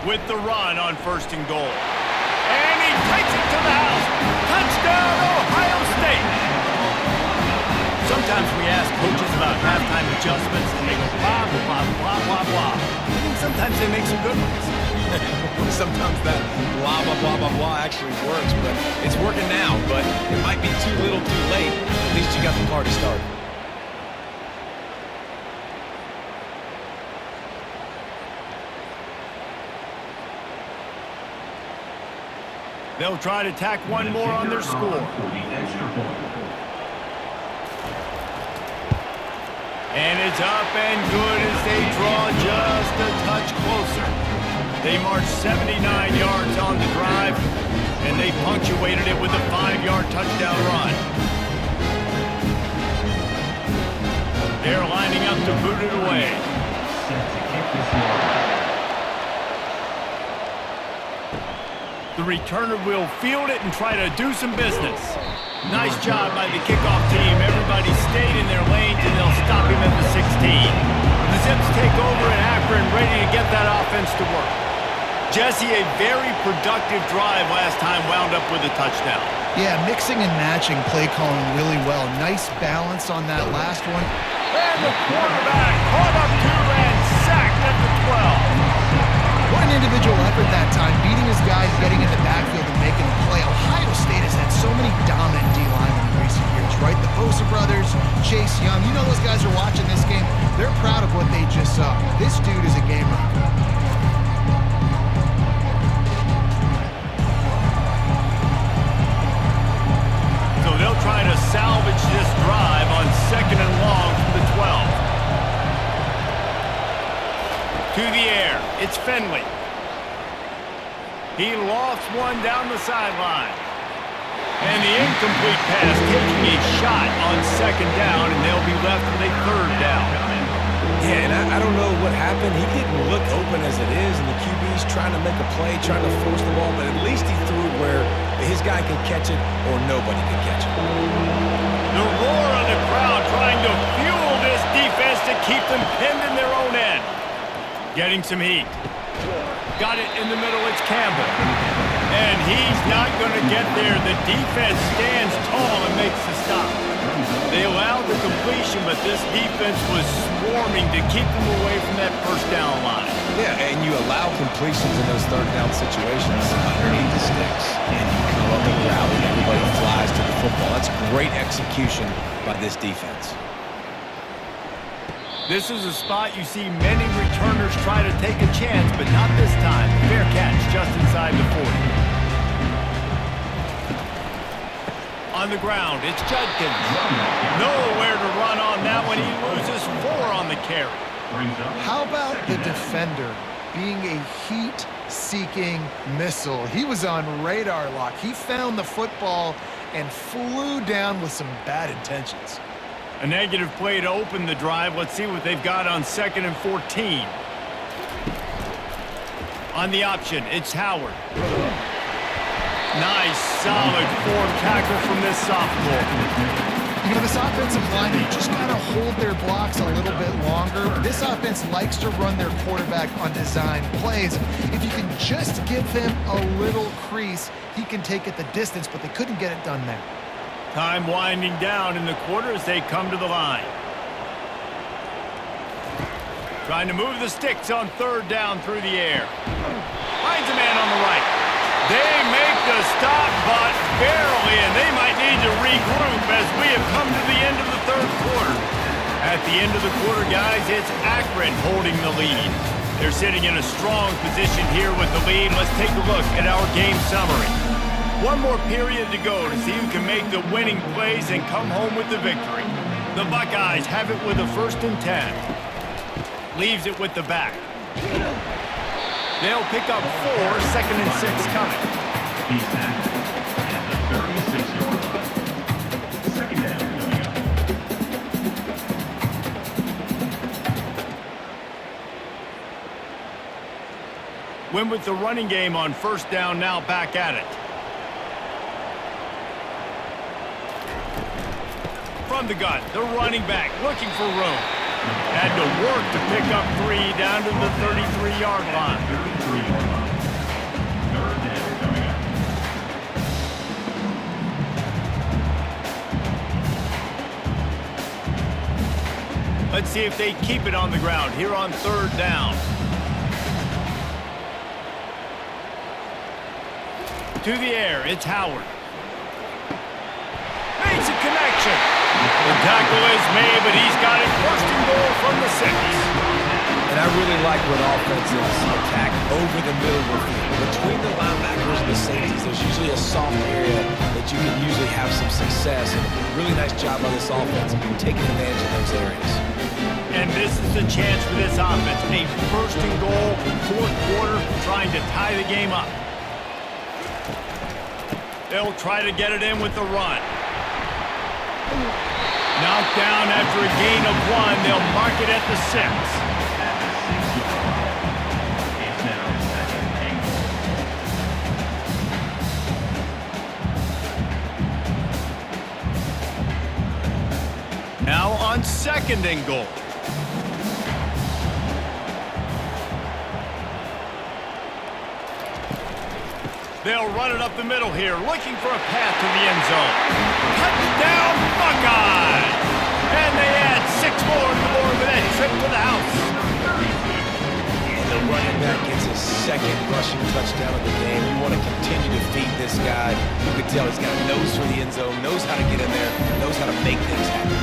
with the run on 1st and goal. And he takes it to the house. Touchdown, Ohio State. Sometimes we ask coaches about halftime adjustments and they go blah, blah, blah, blah, blah. And sometimes they make some good ones. Sometimes that blah, blah, blah, blah, blah actually works, but it's working now, but it might be too little too late. At least you got the party started. They'll try to tack one more on their score. And it's up and good as they draw just a touch closer. They marched 79 yards on the drive, and they punctuated it with a 5-yard touchdown run. They're lining up to boot it away. The returner will field it and try to do some business. Nice job by the kickoff team. Everybody stayed in their lanes, and they'll stop him at the 16. The Zips take over in Akron, ready to get that offense to work. Jesse, a very productive drive last time wound up with a touchdown. Yeah, mixing and matching play calling really well. Nice balance on that last one. And the quarterback caught up to and sacked at the 12. What an individual effort that time, beating his guys, getting in the backfield and making the play. Ohio State has had so many dominant D-linemen in recent years, right? The Bosa brothers, Chase Young. You know those guys are watching this game. They're proud of what they just saw. This dude is a game wrecker. So they'll try to salvage this drive on 2nd and long from the 12. To the air, it's Finley. He lofts one down the sideline. And the incomplete pass taking a shot on 2nd down, and they'll be left with a 3rd down. Yeah, and I don't know what happened. He didn't look open as it is, and the QB's trying to make a play, trying to force the ball, but at least he threw it where his guy could catch it or nobody could catch it. The roar of the crowd trying to fuel this defense to keep them pinned in their own end. Getting some heat. Got it in the middle, it's Campbell. And he's not going to get there. The defense stands tall and makes the stop. They allowed the completion, but this defense was swarming to keep them away from that 1st down line. Yeah, and you allow completions in those 3rd down situations underneath the sticks, and you come up and rally, and everybody flies to the football. That's great execution by this defense. This is a spot you see many returners try to take a chance, but not this time. Fair catch just inside the 40. On the ground, it's Judkins. Nowhere to run on that one. He loses 4 on the carry. How about the defender being a heat-seeking missile? He was on radar lock. He found the football and flew down with some bad intentions. A negative play to open the drive. Let's see what they've got on 2nd and 14. On the option, it's Howard. Nice, solid form tackle from this sophomore. You know, this offensive line, they just got to hold their blocks a little bit longer. This offense likes to run their quarterback on design plays. If you can just give him a little crease, he can take it the distance, but they couldn't get it done there. Time winding down in the quarter as they come to the line. Trying to move the sticks on 3rd down through the air. Finds a man on the right. They make the stop, but barely, and they might need to regroup as we have come to the end of the 3rd quarter. At the end of the quarter, guys, it's Akron holding the lead. They're sitting in a strong position here with the lead. Let's take a look at our game summary. One more period to go to see who can make the winning plays and come home with the victory. The Buckeyes have it with a 1st and 10. Leaves it with the back. They'll pick up 4, 2nd and 6 coming. He's back at the 36-yard line. Second down coming up. Win with the running game on 1st down, now back at it. From the gun, the running back looking for room. Had to work to pick up 3 down to the 33-yard line. 33-yard line. Third down coming up. Let's see if they keep it on the ground here on 3rd down. To the air, it's Howard. Makes a connection. The tackle is made, but he's got it 1st and goal from the 6. And I really like when offenses attack over the middle of the field. Between the linebackers and the safeties, there's usually a soft area that you can usually have some success. And a really nice job by this offense taking advantage of those areas. And this is the chance for this offense. A 1st and goal, 4th quarter, trying to tie the game up. They'll try to get it in with the run. Knocked down after a gain of 1. They'll mark it at the 6. At the 6-yard line. It's now 2nd and goal. Now on 2nd and goal. They'll run it up the middle here, looking for a path to the end zone. Touchdown, Buckeyes! And they add 6 more to the board with that trip to the house. And the running back gets his 2nd rushing touchdown of the game. You want to continue to feed this guy. You can tell he's got a nose for the end zone, knows how to get in there, knows how to make things happen.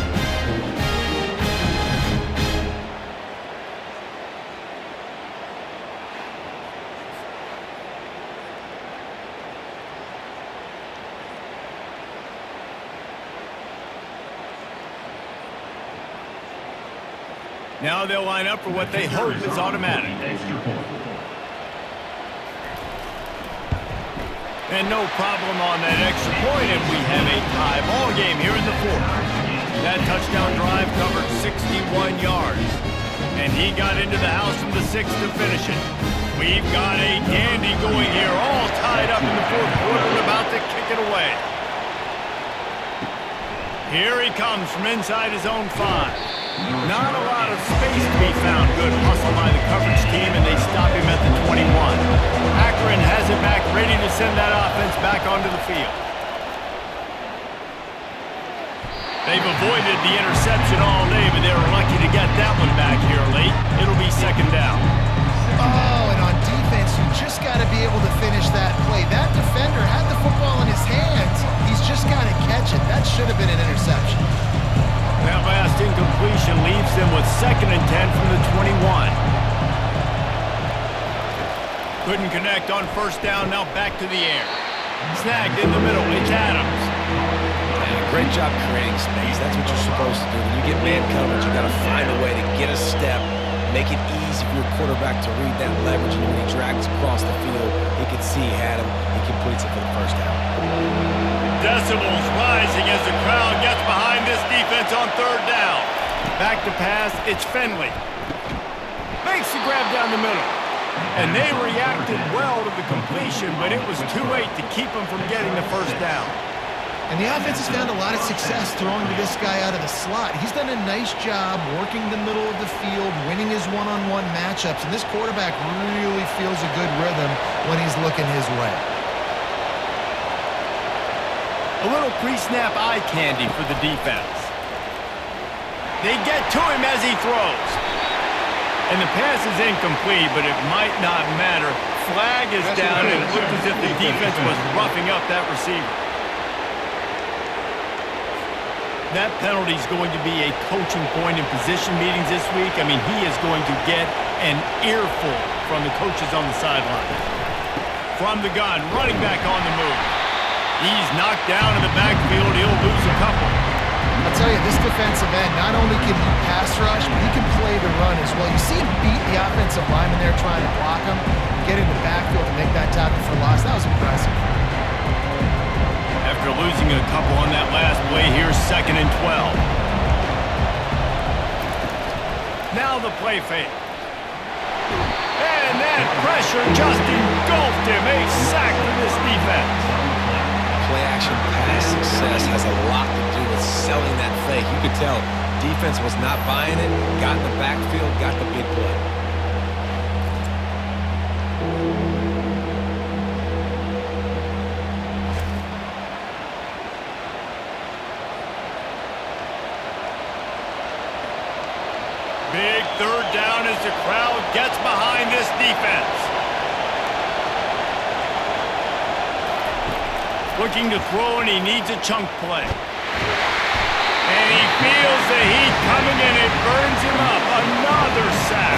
Now they'll line up for what they hope is automatic. And no problem on that extra point, and we have a tie ball game here in the 4th. That touchdown drive covered 61 yards. And he got into the house from the 6th to finish it. We've got a dandy going here, all tied up in the 4th quarter and about to kick it away. Here he comes from inside his own 5. Not a lot of space to be found. Good hustle by the coverage team, and they stop him at the 21. Akron has it back, ready to send that offense back onto the field. They've avoided the interception all day, but they were lucky to get that one back here late. It'll be 2nd down. Oh, and on defense, you just got to be able to finish that play. That defender had the football in his hands. He's just got to catch it. That should have been an interception. That last incompletion leaves them with 2nd and 10 from the 21. Couldn't connect on 1st down, now back to the air. Snagged in the middle, it's Adams. Yeah, great job creating space. That's what you're supposed to do. When you get man coverage, you got to find a way to get a step, make it easy for your quarterback to read that leverage, and when he drags across the field, he can see he had him. He completes it for the 1st down. Decibels rising as the crowd gets behind this defense on 3rd down. Back to pass, it's Finley. Makes the grab down the middle. And they reacted well to the completion, but it was too late to keep them from getting the 1st down. And the offense has found a lot of success throwing to this guy out of the slot. He's done a nice job working the middle of the field, winning his one-on-one matchups, and this quarterback really feels a good rhythm when he's looking his way. A little pre-snap eye candy for the defense. They get to him as he throws. And the pass is incomplete, but it might not matter. Flag is down, and it looked as if the defense was roughing up that receiver. That penalty is going to be a coaching point in position meetings this week. I mean, he is going to get an earful from the coaches on the sideline. From the gun, running back on the move. He's knocked down in the backfield. He'll lose a couple. I'll tell you, this defensive end, not only can he pass rush, but he can play the run as well. You see him beat the offensive lineman there trying to block him, get in the backfield to make that tackle for loss. That was impressive. After losing a couple on that last play, here's 2nd and 12. Now the play fake. And that pressure just engulfed him. A sack for this defense. Play-action pass success has a lot to do with selling that fake. You could tell defense was not buying it, got in the backfield, got the big play. Big 3rd down as the crowd gets behind this defense. Looking to throw, and he needs a chunk play. And he feels the heat coming in. It burns him up. Another sack.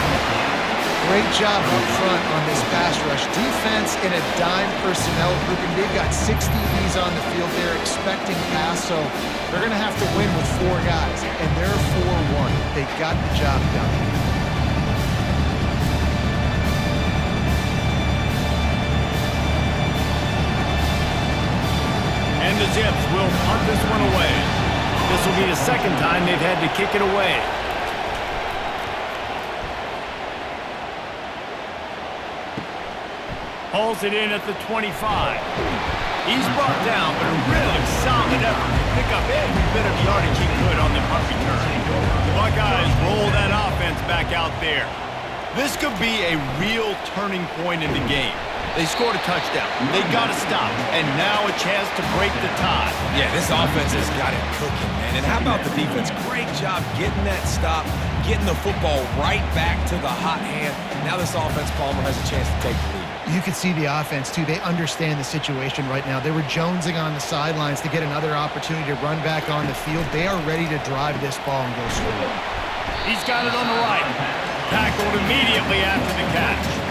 Great job up front on this pass rush. Defense in a dime personnel grouping. They've got 6 DBs on the field. They're expecting pass, so they're going to have to win with 4 guys. And they're 4-1. They got the job done. And the Zips will punt this one away. This will be the 2nd time they've had to kick it away. Hauls it in at the 25. He's brought down, but a really solid effort to pick up every bit of yardage he could on the punt return. The Buckeyes roll that offense back out there. This could be a real turning point in the game. They scored a touchdown. They got to stop. And now a chance to break the tie. Yeah, this offense has got it cooking, man. And how about the defense? Great job getting that stop, getting the football right back to the hot hand. Now this offense, Palmer, has a chance to take the lead. You can see the offense, too. They understand the situation right now. They were jonesing on the sidelines to get another opportunity to run back on the field. They are ready to drive this ball and go score. He's got it on the right. Tackled immediately after the catch.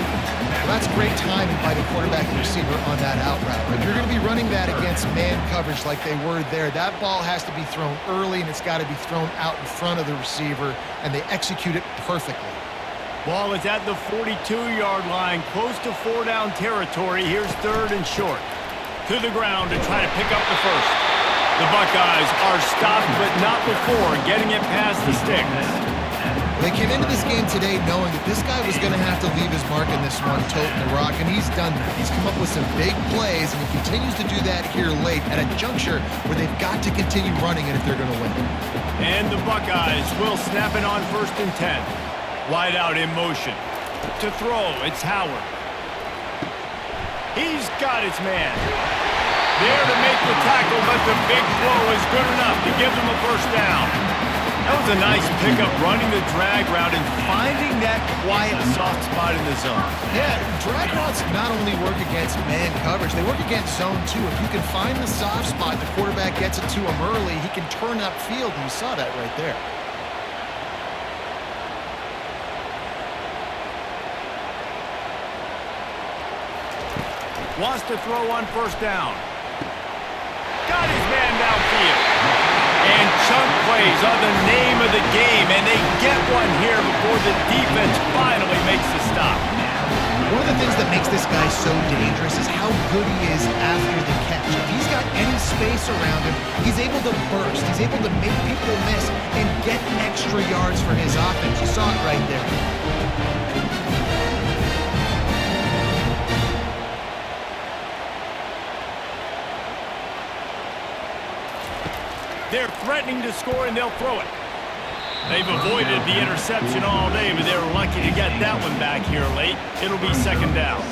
Well, that's great timing by the quarterback and receiver on that out route. If you're going to be running that against man coverage like they were there, that ball has to be thrown early, and it's got to be thrown out in front of the receiver, and they execute it perfectly. Ball is at the 42-yard line, close to 4-down territory. Here's 3rd and short. To the ground to try to pick up the first. The Buckeyes are stopped, but not before getting it past the sticks. They came into this game today knowing that this guy was going to have to leave his mark in this one, toting the rock, and he's done that. He's come up with some big plays, and he continues to do that here late at a juncture where they've got to continue running it if they're going to win. And the Buckeyes will snap it on 1st and 10. Wide out in motion. To throw, it's Howard. He's got his man. There to make the tackle, but the big throw is good enough to give them a 1st down. That was a nice pickup, running the drag route and finding that quiet, soft spot in the zone. Yeah, drag routes not only work against man coverage, they work against zone too. If you can find the soft spot, the quarterback gets it to him early, he can turn upfield, and you saw that right there. Wants to throw on 1st down. Got his man downfield. And chunk plays are the name of the game, and they get one here before the defense finally makes the stop. One of the things that makes this guy so dangerous is how good he is after the catch. If he's got any space around him, he's able to burst. He's able to make people miss and get extra yards for his offense. You saw it right there. They're threatening to score, and they'll throw it. They've avoided the interception all day, but they were lucky to get that one back here late. It'll be 2nd down.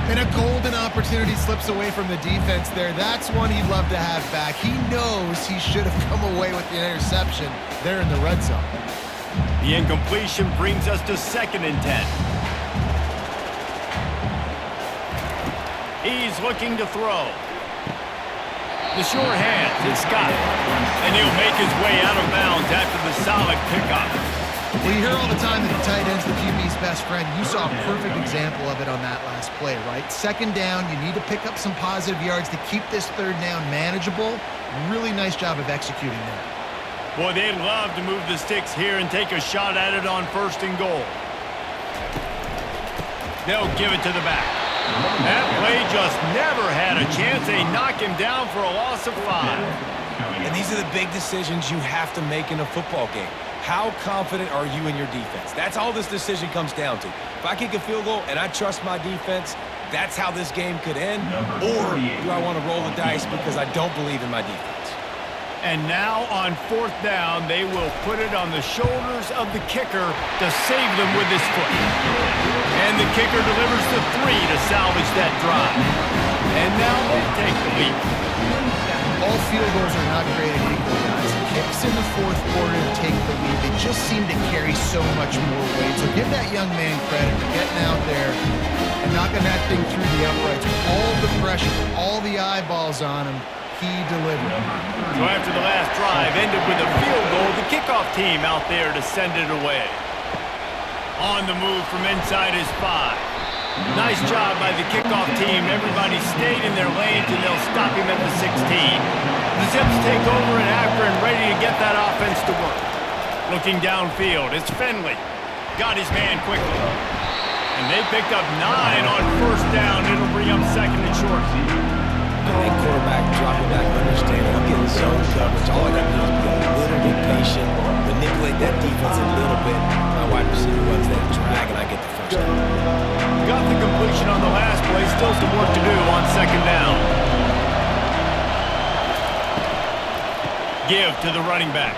And a golden opportunity slips away from the defense there. That's one he'd love to have back. He knows he should have come away with the interception there in the red zone. The incompletion brings us to 2nd and 10. He's looking to throw. The sure hands, it's Scott. And he'll make his way out of bounds after the solid pickup. Well, you hear all the time that the tight end's the QB's best friend. You saw a perfect example of it on that last play, right? Second down, you need to pick up some positive yards to keep this third down manageable. Really nice job of executing that. Boy, they'd love to move the sticks here and take a shot at it on 1st and goal. They'll give it to the back. That play just never had a chance. They knock him down for a loss of 5. And these are the big decisions you have to make in a football game. How confident are you in your defense? That's all this decision comes down to. If I kick a field goal and I trust my defense, that's how this game could end. Or do I want to roll the dice because I don't believe in my defense? And now on 4th down, they will put it on the shoulders of the kicker to save them with his foot. And the kicker delivers the 3 to salvage that drive. And now they take the lead. All field goals are not created equal, guys. Kicks in the 4th quarter to take the lead. They just seem to carry so much more weight. So give that young man credit for getting out there and knocking that thing through the uprights with all the pressure, all the eyeballs on him. He delivered. So after the last drive ended with a field goal, the kickoff team out there to send it away. On the move from inside his 5. Nice job by the kickoff team. Everybody stayed in their lanes, and they'll stop him at the 16. The Zips take over in Akron, ready to get that offense to work. Looking downfield, it's Finley. Got his man quickly. And they picked up 9 on 1st down. It'll bring up 2nd and short. I think quarterback dropping back, understanding I'm getting zone coverage. All I got to do is be a little bit patient, manipulate that defense a little bit. My wide receiver runs that drag, and I get the 1st down. Got the completion on the last play. Still some work to do on 2nd down. Give to the running back.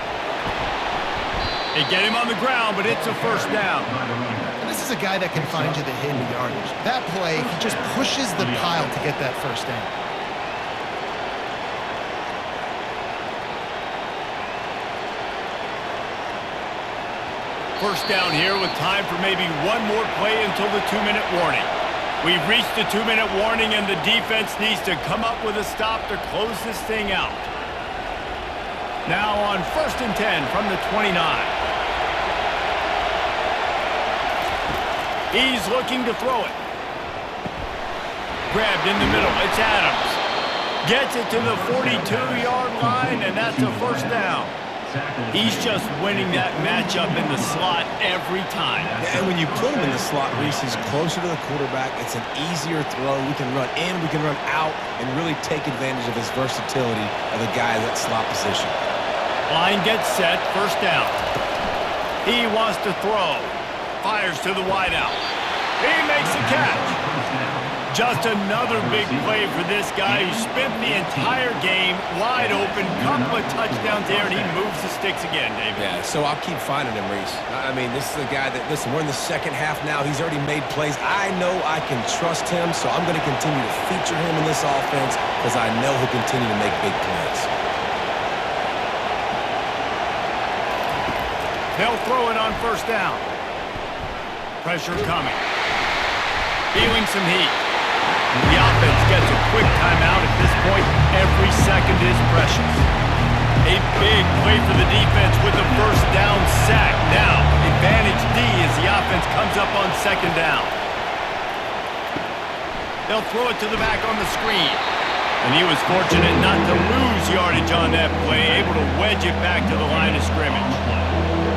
They get him on the ground, but it's a 1st down. And this is a guy that can find you the hidden yardage. That play, he just pushes the pile to get that 1st down. 1st down here with time for maybe one more play until the 2-minute warning. We've reached the 2-minute warning, and the defense needs to come up with a stop to close this thing out. Now on 1st and 10 from the 29. He's looking to throw it. Grabbed in the middle. It's Adams. Gets it to the 42-yard line, and that's a 1st down. He's just winning that matchup in the slot every time. And when you put him in the slot, Reese, he's closer to the quarterback. It's an easier throw. We can run in, we can run out, and really take advantage of his versatility of the guy in that slot position. Line gets set, 1st down. He wants to throw. Fires to the wideout. He makes the catch. Just another big play for this guy who spent the entire game wide open. Couple of touchdowns there, and he moves the sticks again, David. Yeah, so I'll keep finding him, Reese. I mean, this is a guy that, listen, we're in the 2nd half now. He's already made plays. I know I can trust him, so I'm going to continue to feature him in this offense because I know he'll continue to make big plays. They'll throw it on 1st down. Pressure coming. Feeling some heat. The offense gets a quick timeout at this point. Every second is precious. A big play for the defense with the 1st down sack. Now, advantage D as the offense comes up on 2nd down. They'll throw it to the back on the screen. And he was fortunate not to lose yardage on that play, able to wedge it back to the line of scrimmage.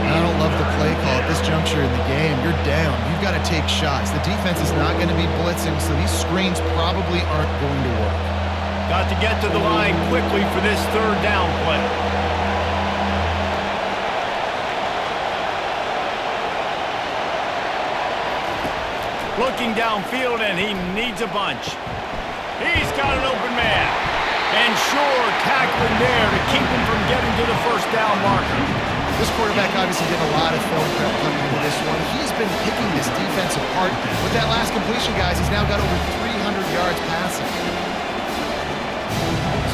I don't love the play call at this juncture in the game. You're down. You've got to take shots. The defense is not going to be blitzing, so these screens probably aren't going to work. Got to get to the line quickly for this 3rd down play. Looking downfield, and he needs a bunch. He's got an open man. And sure, tackling there to keep him from getting to the 1st down marker. This quarterback obviously did a lot of film prep coming into this one. He's been picking this defense apart. With that last completion, guys, he's now got over 300 yards passing.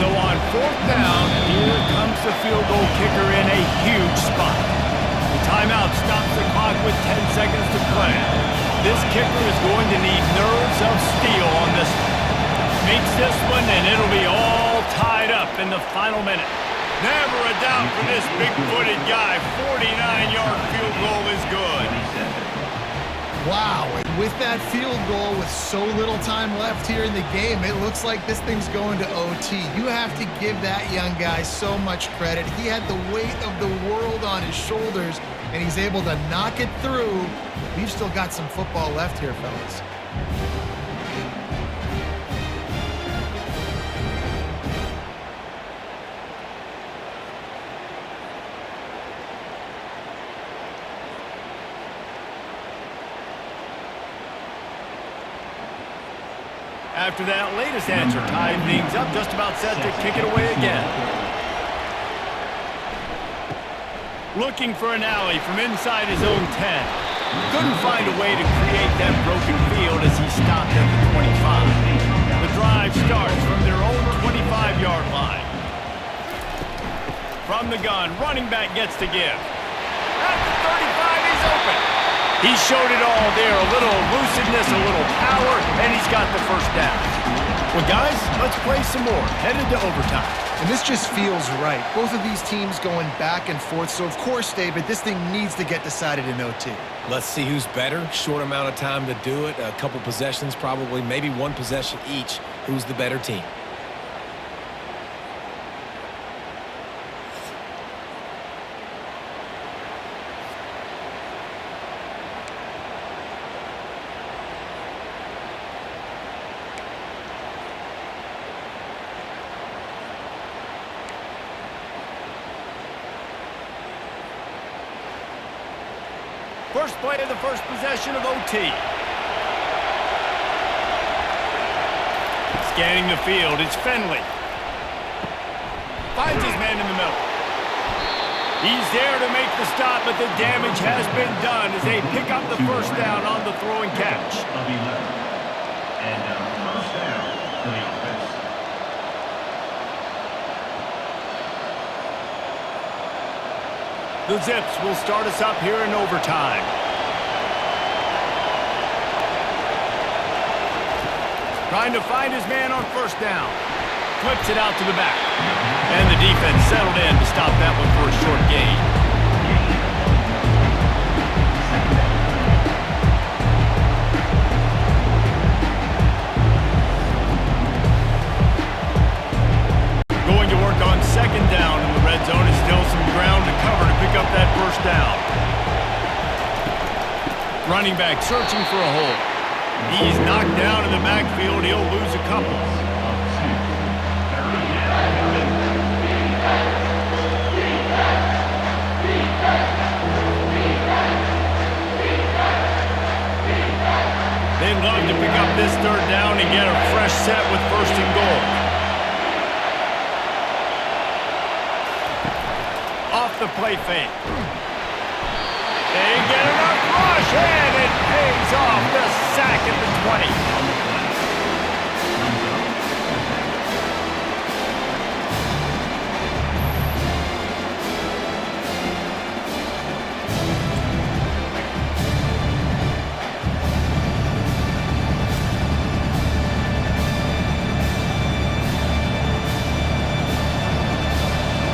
So on 4th down, here comes the field goal kicker in a huge spot. The timeout stops the clock with 10 seconds to play. This kicker is going to need nerves of steel on this one. Makes this one, and it'll be all tied up in the final minute. Never a doubt for this big-footed guy. 49-yard field goal is good. Wow, and with that field goal with so little time left here in the game, it looks like this thing's going to OT. You have to give that young guy so much credit. He had the weight of the world on his shoulders, and he's able to knock it through. We've still got some football left here, fellas. After that latest answer tied things up, just about set to kick it away again. Looking for an alley from inside his own 10. Couldn't find a way to create that broken field as he stopped at the 25. The drive starts from their own 25-yard line. From the gun, running back gets to give. At the 35, he's open. He showed it all there, a little elusiveness, a little power, and he's got the first down. Well, guys, let's play some more. Headed to overtime. And this just feels right. Both of these teams going back and forth, so of course, David, this thing needs to get decided in OT. Let's see who's better. Short amount of time to do it. A couple possessions probably, maybe one possession each. Who's the better team? First play of the first possession of OT. Scanning the field, it's Finley. Finds his man in the middle. He's there to make the stop, but the damage has been done as they pick up the first down on the throw and catch. Of 11. And first down for the offense. The Zips will start us up here in overtime. Trying to find his man on first down. Flips it out to the back. And the defense settled in to stop that one for a short gain. Going to work on second down in the red zone. Is still some ground to cover to pick up that first down. Running back searching for a hole. He's knocked down in the backfield. He'll lose a couple. They'd love to pick up this third down and get a fresh set with first and goal. Off the play fake. They get enough rush, and it pays off. The sack at the 20.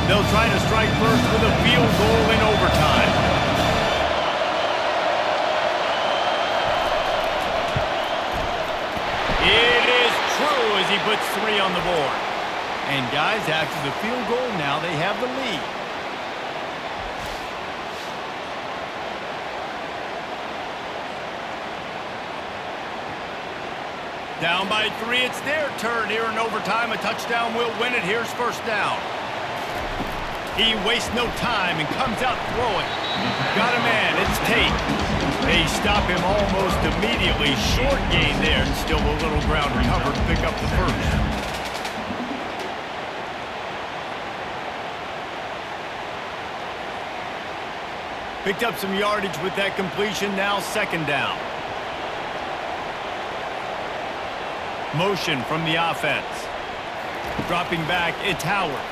They'll try to strike first with a field goal in overtime. It is true as he puts 3 on the board. And guys, after the field goal, now they have the lead. Down by 3, it's their turn here in overtime. A touchdown will win it. Here's first down. He wastes no time and comes out throwing. Got a man, it's Tate. They stop him almost immediately. Short gain there, and still a little ground covered to pick up the first. Picked up some yardage with that completion, now second down. Motion from the offense. Dropping back, it's Howard.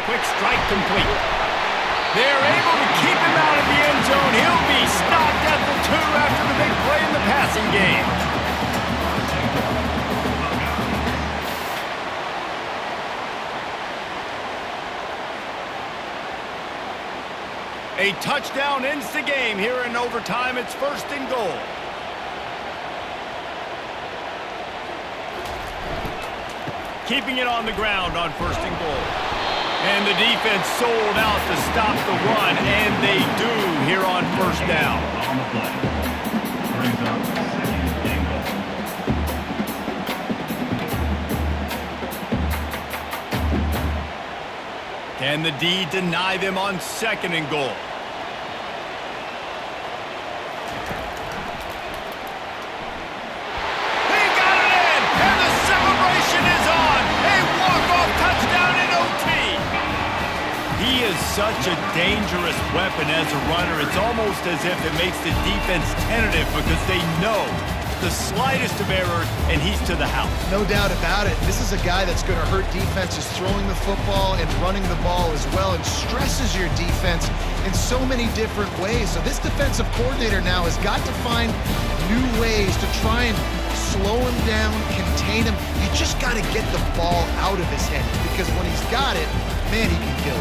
Quick strike complete. They're able to keep him out of the end zone. He'll be stopped at the 2 after the big play in the passing game. A touchdown ends the game here in overtime. It's 1st and goal. Keeping it on the ground on 1st and goal. And the defense sold out to stop the run, and they do here on 1st down. On the play. Brings up 2nd and goal. Can the D deny them on 2nd and goal? He got it in, and the celebration is on. A walk-off touchdown in OT. He is such a dangerous weapon as a runner. It's almost as if it makes the defense tentative because they know the slightest of error, and he's to the house. No doubt about it. This is a guy that's going to hurt defenses throwing the football and running the ball as well, and stresses your defense in so many different ways. So this defensive coordinator now has got to find new ways to try and slow him down, contain him. You just got to get the ball out of his head, because when he's got it, man, he can kill it.